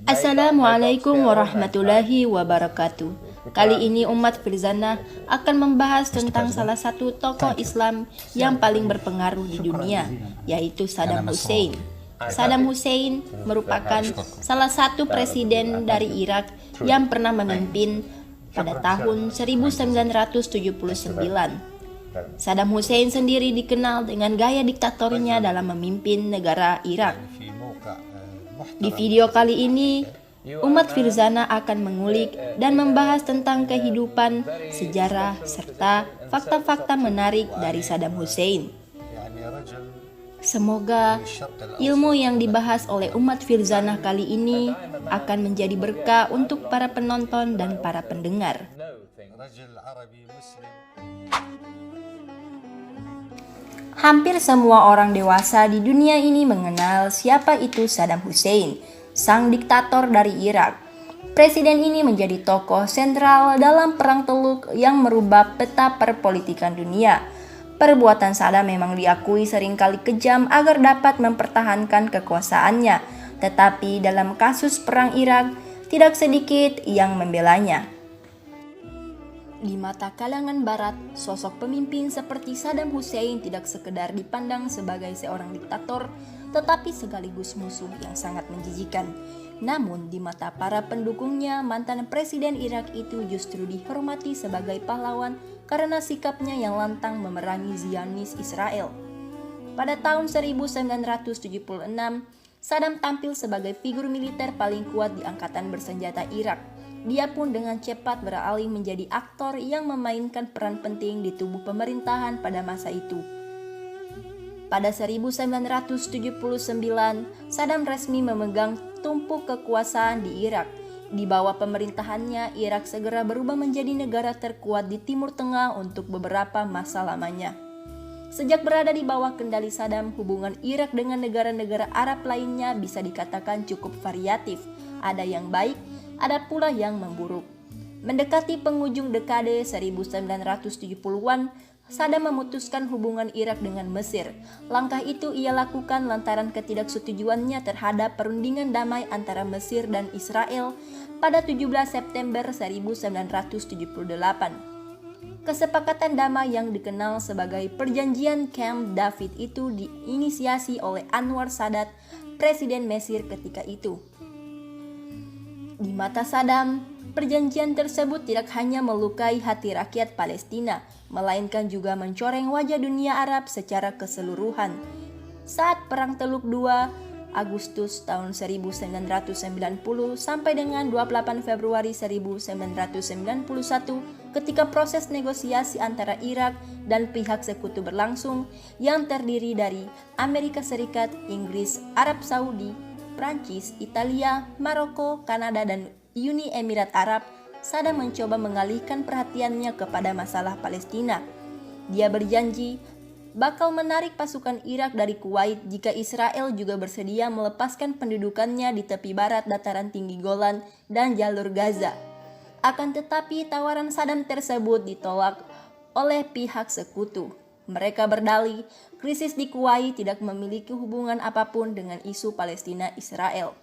Assalamualaikum warahmatullahi wabarakatuh. Kali ini umat Firzanah akan membahas tentang salah satu tokoh Islam yang paling berpengaruh di dunia, yaitu Saddam Hussein. Saddam Hussein merupakan salah satu presiden dari Irak yang pernah memimpin pada tahun 1979. Saddam Hussein sendiri dikenal dengan gaya diktatornya dalam memimpin negara Irak. Di video kali ini, umat Firzanah akan mengulik dan membahas tentang kehidupan, sejarah, serta fakta-fakta menarik dari Saddam Hussein. Semoga ilmu yang dibahas oleh umat Firzanah kali ini akan menjadi berkah untuk para penonton dan para pendengar. Hampir semua orang dewasa di dunia ini mengenal siapa itu Saddam Hussein, sang diktator dari Irak. Presiden ini menjadi tokoh sentral dalam Perang Teluk yang merubah peta perpolitikan dunia. Perbuatan Saddam memang diakui seringkali kejam agar dapat mempertahankan kekuasaannya, tetapi dalam kasus Perang Irak, tidak sedikit yang membelanya. Di mata kalangan barat, sosok pemimpin seperti Saddam Hussein tidak sekedar dipandang sebagai seorang diktator, tetapi sekaligus musuh yang sangat menjijikan. Namun di mata para pendukungnya, mantan presiden Irak itu justru dihormati sebagai pahlawan karena sikapnya yang lantang memerangi Zionis Israel. Pada tahun 1976, Saddam tampil sebagai figur militer paling kuat di angkatan bersenjata Irak. Dia pun dengan cepat beralih menjadi aktor yang memainkan peran penting di tubuh pemerintahan pada masa itu. Pada 1979, Saddam resmi memegang tumpuk kekuasaan di Irak. Di bawah pemerintahannya, Irak segera berubah menjadi negara terkuat di Timur Tengah untuk beberapa masa lamanya. Sejak berada di bawah kendali Saddam, hubungan Irak dengan negara-negara Arab lainnya bisa dikatakan cukup variatif. Ada yang baik, ada pula yang memburuk. Mendekati penghujung dekade 1970-an, Saddam memutuskan hubungan Irak dengan Mesir. Langkah itu ia lakukan lantaran ketidaksetujuannya terhadap perundingan damai antara Mesir dan Israel pada 17 September 1978. Kesepakatan damai yang dikenal sebagai Perjanjian Camp David itu diinisiasi oleh Anwar Sadat, presiden Mesir ketika itu. Di mata Saddam, perjanjian tersebut tidak hanya melukai hati rakyat Palestina, melainkan juga mencoreng wajah dunia Arab secara keseluruhan. Saat Perang Teluk II, Agustus tahun 1990 sampai dengan 28 Februari 1991, ketika proses negosiasi antara Irak dan pihak sekutu berlangsung, yang terdiri dari Amerika Serikat, Inggris, Arab Saudi, Prancis, Italia, Maroko, Kanada, dan Uni Emirat Arab, Saddam mencoba mengalihkan perhatiannya kepada masalah Palestina. Dia berjanji bakal menarik pasukan Irak dari Kuwait jika Israel juga bersedia melepaskan pendudukannya di tepi barat dataran tinggi Golan dan jalur Gaza. Akan tetapi tawaran Saddam tersebut ditolak oleh pihak sekutu. Mereka berdalih, krisis di Kuwait tidak memiliki hubungan apapun dengan isu Palestina-Israel.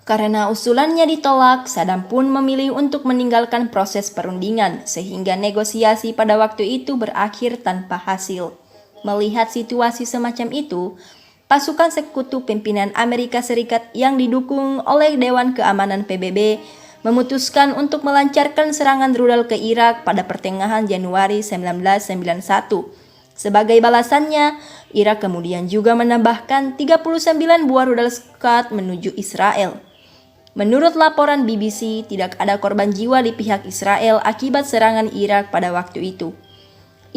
Karena usulannya ditolak, Saddam pun memilih untuk meninggalkan proses perundingan, sehingga negosiasi pada waktu itu berakhir tanpa hasil. Melihat situasi semacam itu, pasukan sekutu pimpinan Amerika Serikat yang didukung oleh Dewan Keamanan PBB memutuskan untuk melancarkan serangan rudal ke Irak pada pertengahan Januari 1991. Sebagai balasannya, Irak kemudian juga menambahkan 39 buah rudal Scud menuju Israel. Menurut laporan BBC, tidak ada korban jiwa di pihak Israel akibat serangan Irak pada waktu itu.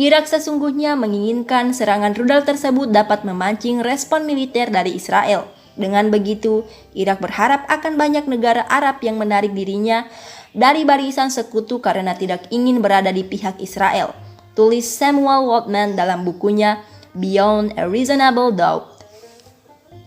Irak sesungguhnya menginginkan serangan rudal tersebut dapat memancing respon militer dari Israel. Dengan begitu, Irak berharap akan banyak negara Arab yang menarik dirinya dari barisan sekutu karena tidak ingin berada di pihak Israel, tulis Samuel Waldman dalam bukunya Beyond a Reasonable Doubt.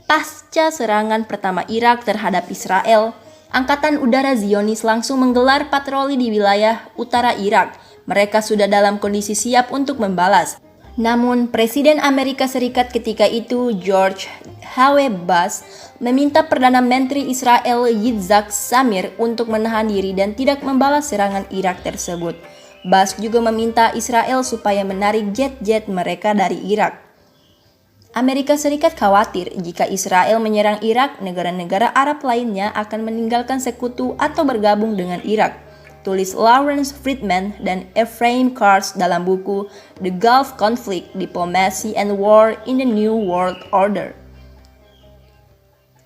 Pasca serangan pertama Irak terhadap Israel, Angkatan Udara Zionis langsung menggelar patroli di wilayah utara Irak. Mereka sudah dalam kondisi siap untuk membalas. Namun, Presiden Amerika Serikat ketika itu, George H.W. Bush, meminta Perdana Menteri Israel Yitzhak Shamir untuk menahan diri dan tidak membalas serangan Irak tersebut. Bush juga meminta Israel supaya menarik jet-jet mereka dari Irak. Amerika Serikat khawatir jika Israel menyerang Irak, negara-negara Arab lainnya akan meninggalkan sekutu atau bergabung dengan Irak. Tulis Lawrence Friedman dan Ephraim Karsh dalam buku The Gulf Conflict, Diplomacy and War in the New World Order.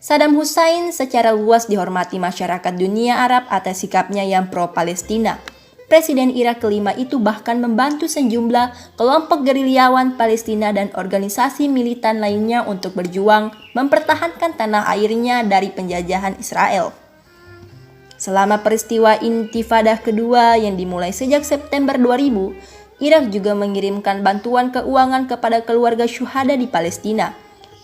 Saddam Hussein secara luas dihormati masyarakat dunia Arab atas sikapnya yang pro-Palestina. Presiden Irak kelima itu bahkan membantu sejumlah kelompok gerilyawan Palestina dan organisasi militan lainnya untuk berjuang mempertahankan tanah airnya dari penjajahan Israel. Selama peristiwa Intifadah kedua yang dimulai sejak September 2000, Irak juga mengirimkan bantuan keuangan kepada keluarga syuhada di Palestina.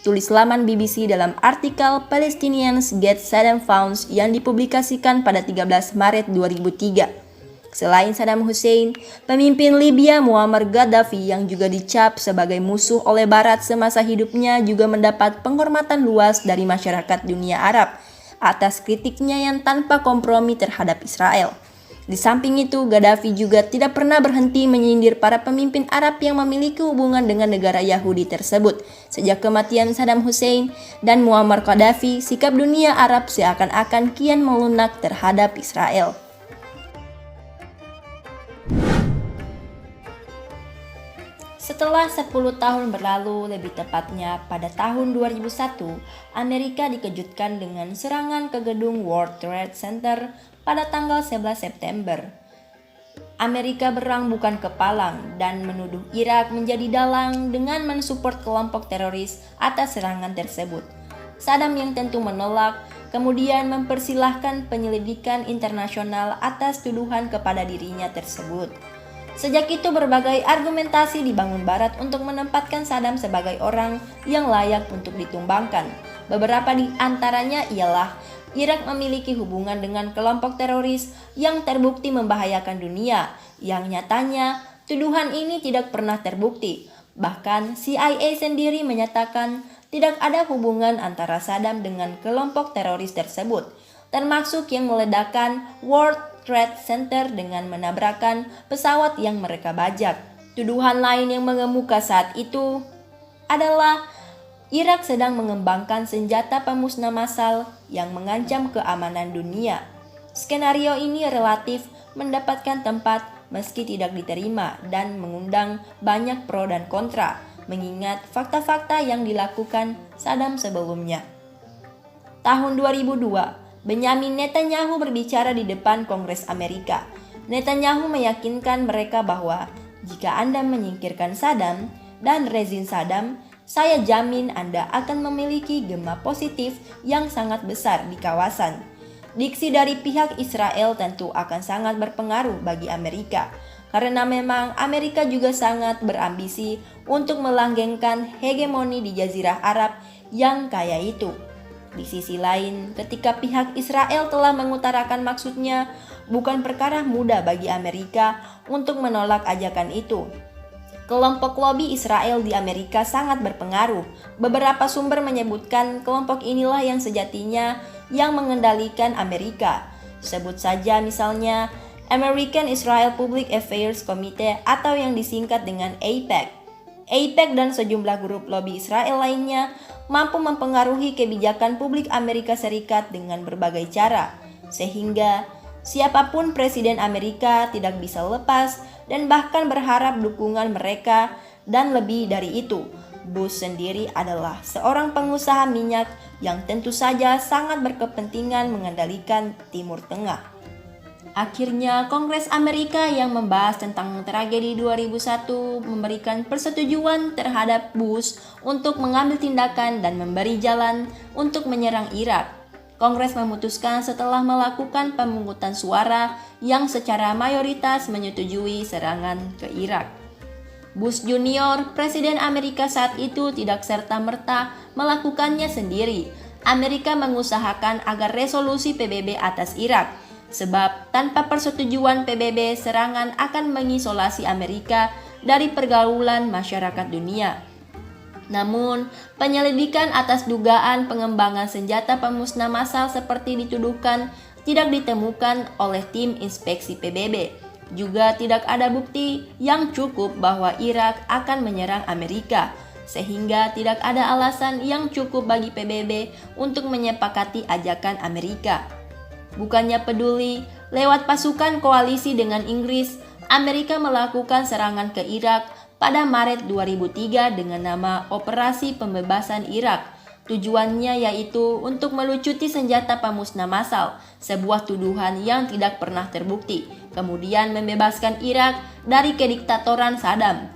Tulis laman BBC dalam artikel Palestinians Get Saddam Funds yang dipublikasikan pada 13 Maret 2003. Selain Saddam Hussein, pemimpin Libya Muammar Gaddafi yang juga dicap sebagai musuh oleh Barat semasa hidupnya juga mendapat penghormatan luas dari masyarakat dunia Arab atas kritiknya yang tanpa kompromi terhadap Israel. Di samping itu, Gaddafi juga tidak pernah berhenti menyindir para pemimpin Arab yang memiliki hubungan dengan negara Yahudi tersebut. Sejak kematian Saddam Hussein dan Muammar Gaddafi, sikap dunia Arab seakan-akan kian melunak terhadap Israel. Setelah 10 tahun berlalu, lebih tepatnya pada tahun 2001, Amerika dikejutkan dengan serangan ke gedung World Trade Center pada tanggal 11 September. Amerika berang bukan kepalang dan menuduh Irak menjadi dalang dengan mensupport kelompok teroris atas serangan tersebut. Saddam yang tentu menolak, kemudian mempersilahkan penyelidikan internasional atas tuduhan kepada dirinya tersebut. Sejak itu berbagai argumentasi dibangun Barat untuk menempatkan Saddam sebagai orang yang layak untuk ditumbangkan. Beberapa di antaranya ialah Irak memiliki hubungan dengan kelompok teroris yang terbukti membahayakan dunia, yang nyatanya tuduhan ini tidak pernah terbukti. Bahkan CIA sendiri menyatakan tidak ada hubungan antara Saddam dengan kelompok teroris tersebut, termasuk yang meledakkan World Trade Center dengan menabrakkan pesawat yang mereka bajak. Tuduhan lain yang mengemuka saat itu adalah Irak sedang mengembangkan senjata pemusnah massal yang mengancam keamanan dunia. Skenario ini relatif mendapatkan tempat meski tidak diterima dan mengundang banyak pro dan kontra, mengingat fakta-fakta yang dilakukan Saddam sebelumnya. Tahun 2002, Benyamin Netanyahu berbicara di depan Kongres Amerika. Netanyahu meyakinkan mereka bahwa jika Anda menyingkirkan Saddam dan rezim Saddam, saya jamin Anda akan memiliki gema positif yang sangat besar di kawasan. Diksi dari pihak Israel tentu akan sangat berpengaruh bagi Amerika, karena memang Amerika juga sangat berambisi untuk melanggengkan hegemoni di Jazirah Arab yang kaya itu. Di sisi lain, ketika pihak Israel telah mengutarakan maksudnya, bukan perkara mudah bagi Amerika untuk menolak ajakan itu. Kelompok lobi Israel di Amerika sangat berpengaruh. Beberapa sumber menyebutkan kelompok inilah yang sejatinya yang mengendalikan Amerika. Sebut saja misalnya American Israel Public Affairs Committee atau yang disingkat dengan AIPAC. AIPAC dan sejumlah grup lobi Israel lainnya mampu mempengaruhi kebijakan publik Amerika Serikat dengan berbagai cara, sehingga siapapun presiden Amerika tidak bisa lepas dan bahkan berharap dukungan mereka. Dan lebih dari itu, Bush sendiri adalah seorang pengusaha minyak yang tentu saja sangat berkepentingan mengendalikan Timur Tengah. Akhirnya, Kongres Amerika yang membahas tentang tragedi 2001 memberikan persetujuan terhadap Bush untuk mengambil tindakan dan memberi jalan untuk menyerang Irak. Kongres memutuskan setelah melakukan pemungutan suara yang secara mayoritas menyetujui serangan ke Irak. Bush Junior, Presiden Amerika saat itu, tidak serta-merta melakukannya sendiri. Amerika mengusahakan agar resolusi PBB atas Irak sebab tanpa persetujuan PBB serangan akan mengisolasi Amerika dari pergaulan masyarakat dunia. Namun, penyelidikan atas dugaan pengembangan senjata pemusnah massal seperti dituduhkan tidak ditemukan oleh tim inspeksi PBB. Juga tidak ada bukti yang cukup bahwa Irak akan menyerang Amerika, sehingga tidak ada alasan yang cukup bagi PBB untuk menyepakati ajakan Amerika. Bukannya peduli, lewat pasukan koalisi dengan Inggris, Amerika melakukan serangan ke Irak pada Maret 2003 dengan nama Operasi Pembebasan Irak. Tujuannya yaitu untuk melucuti senjata pemusnah massal, sebuah tuduhan yang tidak pernah terbukti, kemudian membebaskan Irak dari kediktatoran Saddam.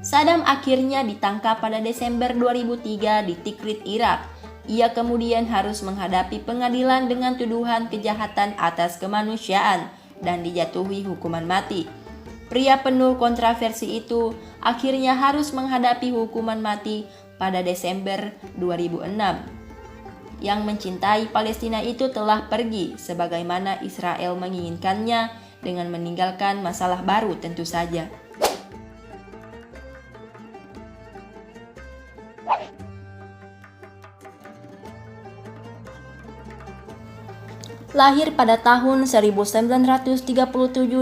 Saddam akhirnya ditangkap pada Desember 2003 di Tikrit, Irak. Ia kemudian harus menghadapi pengadilan dengan tuduhan kejahatan atas kemanusiaan dan dijatuhi hukuman mati. Pria penuh kontroversi itu akhirnya harus menghadapi hukuman mati pada Desember 2006. Yang mencintai Palestina itu telah pergi sebagaimana Israel menginginkannya dengan meninggalkan masalah baru tentu saja. Lahir pada tahun 1937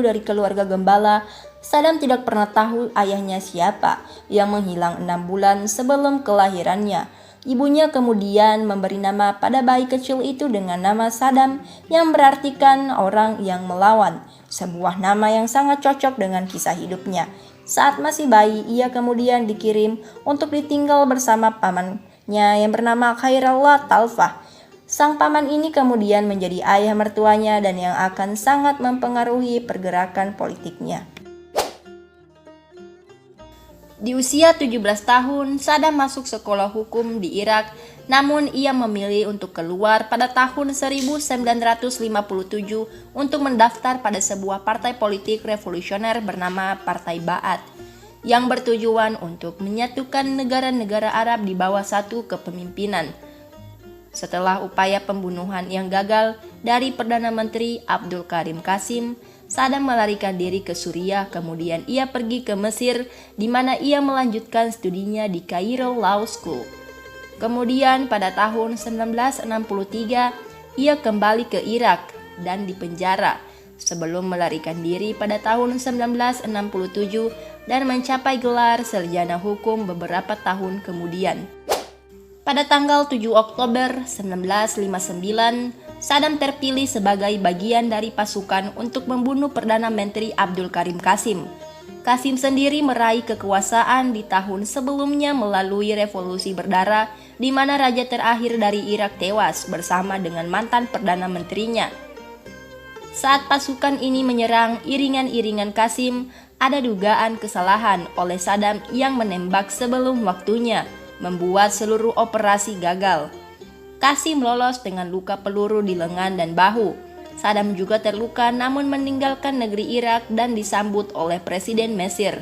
dari keluarga gembala, Saddam tidak pernah tahu ayahnya siapa yang menghilang 6 bulan sebelum kelahirannya. Ibunya kemudian memberi nama pada bayi kecil itu dengan nama Saddam yang berartikan orang yang melawan, sebuah nama yang sangat cocok dengan kisah hidupnya. Saat masih bayi, ia kemudian dikirim untuk ditinggal bersama pamannya yang bernama Khairallah Talfah. Sang paman ini kemudian menjadi ayah mertuanya dan yang akan sangat mempengaruhi pergerakan politiknya. Di usia 17 tahun, Saddam masuk sekolah hukum di Irak, namun ia memilih untuk keluar pada tahun 1957 untuk mendaftar pada sebuah partai politik revolusioner bernama Partai Ba'ath, yang bertujuan untuk menyatukan negara-negara Arab di bawah satu kepemimpinan. Setelah upaya pembunuhan yang gagal dari Perdana Menteri Abdul Karim Qasim, Saddam melarikan diri ke Suriah, kemudian ia pergi ke Mesir di mana ia melanjutkan studinya di Cairo Law School. Kemudian pada tahun 1963, ia kembali ke Irak dan dipenjara sebelum melarikan diri pada tahun 1967 dan mencapai gelar sarjana hukum beberapa tahun kemudian. Pada tanggal 7 Oktober 1959, Saddam terpilih sebagai bagian dari pasukan untuk membunuh Perdana Menteri Abdul Karim Qasim. Qasim sendiri meraih kekuasaan di tahun sebelumnya melalui revolusi berdarah di mana raja terakhir dari Irak tewas bersama dengan mantan Perdana Menterinya. Saat pasukan ini menyerang iringan-iringan Qasim, ada dugaan kesalahan oleh Saddam yang menembak sebelum waktunya, membuat seluruh operasi gagal. Qasim lolos dengan luka peluru di lengan dan bahu. Saddam juga terluka namun meninggalkan negeri Irak dan disambut oleh Presiden Mesir.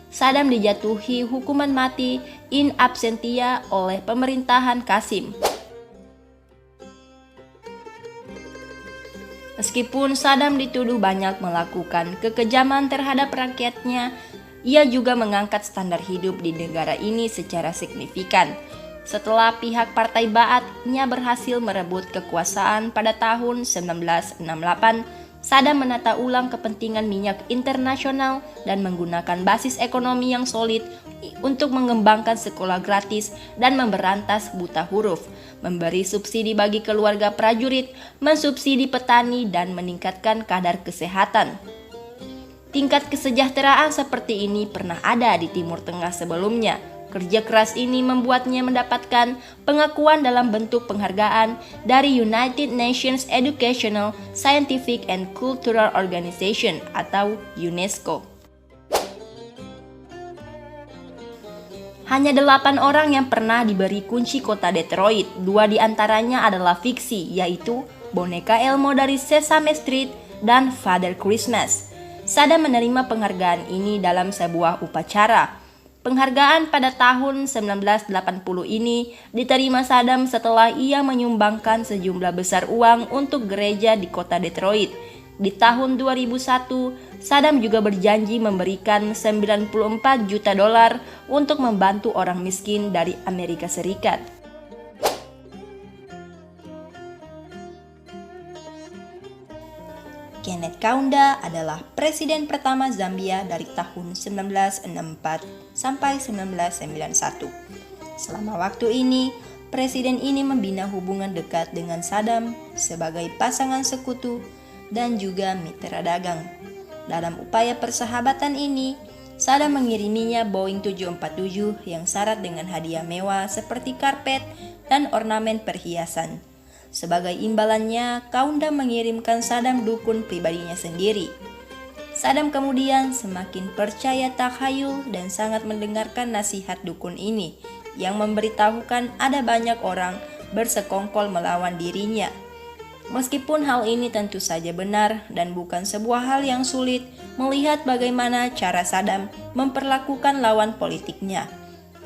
Saddam dijatuhi hukuman mati in absentia oleh pemerintahan Qasim. Meskipun Saddam dituduh banyak melakukan kekejaman terhadap rakyatnya, ia juga mengangkat standar hidup di negara ini secara signifikan. Setelah pihak Partai Ba'ath-nya berhasil merebut kekuasaan pada tahun 1968, Saddam menata ulang kepentingan minyak internasional dan menggunakan basis ekonomi yang solid untuk mengembangkan sekolah gratis dan memberantas buta huruf, memberi subsidi bagi keluarga prajurit, mensubsidi petani, dan meningkatkan kadar kesehatan. Tingkat kesejahteraan seperti ini pernah ada di Timur Tengah sebelumnya. Kerja keras ini membuatnya mendapatkan pengakuan dalam bentuk penghargaan dari United Nations Educational, Scientific and Cultural Organization atau UNESCO. Hanya 8 orang yang pernah diberi kunci kota Detroit, 2 diantaranya adalah fiksi, yaitu boneka Elmo dari Sesame Street dan Father Christmas. Saddam menerima penghargaan ini dalam sebuah upacara. Penghargaan pada tahun 1980 ini diterima Saddam setelah ia menyumbangkan sejumlah besar uang untuk gereja di kota Detroit. Di tahun 2001, Saddam juga berjanji memberikan 94 juta dolar untuk membantu orang miskin dari Amerika Serikat. Kenneth Kaunda adalah presiden pertama Zambia dari tahun 1964 sampai 1991. Selama waktu ini, presiden ini membina hubungan dekat dengan Saddam sebagai pasangan sekutu dan juga mitra dagang. Dalam upaya persahabatan ini, Saddam mengiriminya Boeing 747 yang syarat dengan hadiah mewah seperti karpet dan ornamen perhiasan. Sebagai imbalannya, Kaunda mengirimkan Saddam dukun pribadinya sendiri. Saddam kemudian semakin percaya takhayul dan sangat mendengarkan nasihat dukun ini yang memberitahukan ada banyak orang bersekongkol melawan dirinya. Meskipun hal ini tentu saja benar dan bukan sebuah hal yang sulit melihat bagaimana cara Saddam memperlakukan lawan politiknya.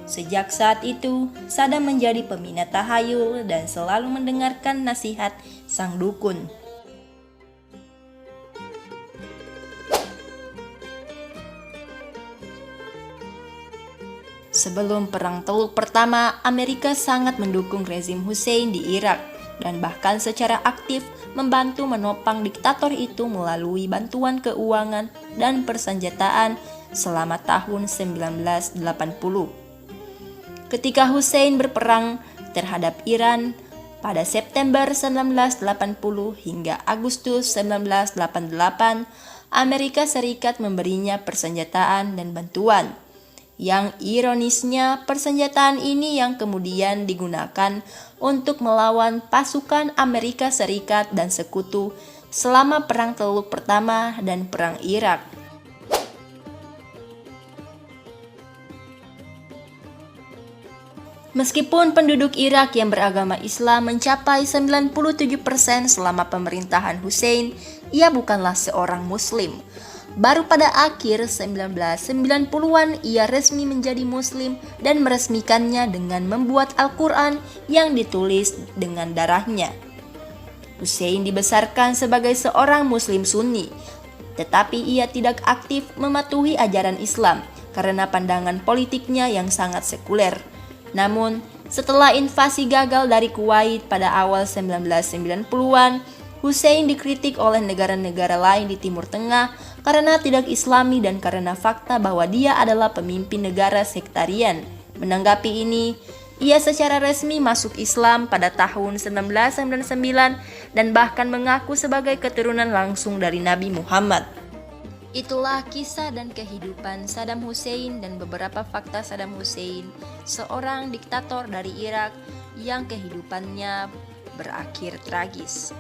Sejak saat itu, Saddam menjadi peminat tahayul dan selalu mendengarkan nasihat sang dukun. Sebelum Perang Teluk Pertama, Amerika sangat mendukung rezim Hussein di Irak dan bahkan secara aktif membantu menopang diktator itu melalui bantuan keuangan dan persenjataan selama tahun 1980. Ketika Hussein berperang terhadap Iran pada September 1980 hingga Agustus 1988, Amerika Serikat memberinya persenjataan dan bantuan. Yang ironisnya, persenjataan ini yang kemudian digunakan untuk melawan pasukan Amerika Serikat dan sekutu selama Perang Teluk Pertama dan Perang Irak. Meskipun penduduk Irak yang beragama Islam mencapai 97% selama pemerintahan Hussein, ia bukanlah seorang Muslim. Baru pada akhir 1990-an ia resmi menjadi Muslim dan meresmikannya dengan membuat Al-Quran yang ditulis dengan darahnya. Hussein dibesarkan sebagai seorang Muslim Sunni, tetapi ia tidak aktif mematuhi ajaran Islam karena pandangan politiknya yang sangat sekuler. Namun, setelah invasi gagal dari Kuwait pada awal 1990-an, Hussein dikritik oleh negara-negara lain di Timur Tengah karena tidak Islami dan karena fakta bahwa dia adalah pemimpin negara sektarian. Menanggapi ini, ia secara resmi masuk Islam pada tahun 1999 dan bahkan mengaku sebagai keturunan langsung dari Nabi Muhammad. Itulah kisah dan kehidupan Saddam Hussein dan beberapa fakta Saddam Hussein, seorang diktator dari Irak yang kehidupannya berakhir tragis.